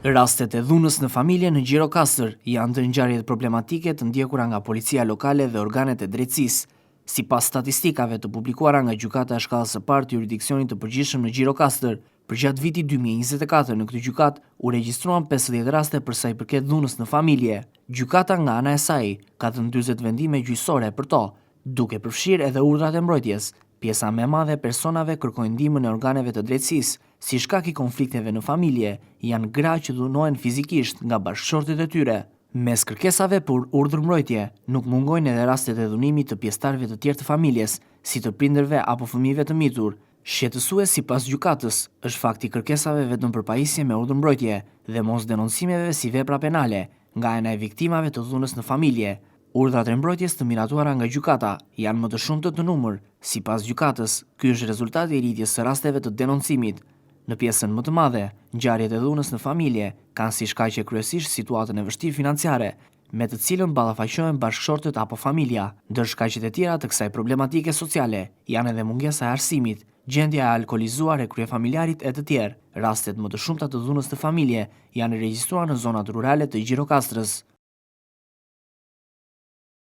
Rastet e dhunës në familje në Gjirokastër janë të ngjarjet problematike të ndjekura nga policia lokale dhe organet e drejtësisë. Sipas statistikave të publikuara nga Gjykata e Shkallës së Parë të Juridiksionit të Përgjithshëm në Gjirokastër, përgjatë vitit 2024 në këtë gjykatë u regjistruan 50 raste për sa i përket dhunës në familje. Gjykata nga ana e saj ka dhënë 40 vendime gjyqësore për to, duke përfshirë edhe urdhrat e mbrojtjes. Pjesa më e madhe e personave kërkojnë ndihmën e organeve të drejtësisë, si shkak i konflikteve në familje, janë gra që dhunohen fizikisht nga bashkëshortet e tyre. Mes kërkesave për urdhër mbrojtje, nuk mungojnë edhe rastet e dhunimit të pjesëtarëve të tjerë të familjes, si të prindërve apo fëmijëve të mitur. Shqetësues sipas gjykatës është fakti i kërkesave vetëm për pajisje me urdhër mbrojtje dhe mos denoncimeve si vepra penale nga ana e viktimave të dhunës në familje. Urdhrat e mbrojtjes të miratuara nga gjykata janë më të shumtë në numër. Sipas gjykatës, ky është rezultati i rritjes së rasteve të denoncimit. Në pjesën më të madhe, ngjarjet e dhunës në familje kanë si shkaqe kryesisht situatën e vështirë financiare, me të cilën ballafaqohen bashkëshortet apo familja, ndër shkaqet e tjera të kësaj problematike sociale janë edhe mungesa e arsimit, gjendja e alkolizuar e kryefamiljarit e të tjerë. Rastet më të shumta të dhunës në familje janë regjistruar në zonat rurale të Gjirokastrës.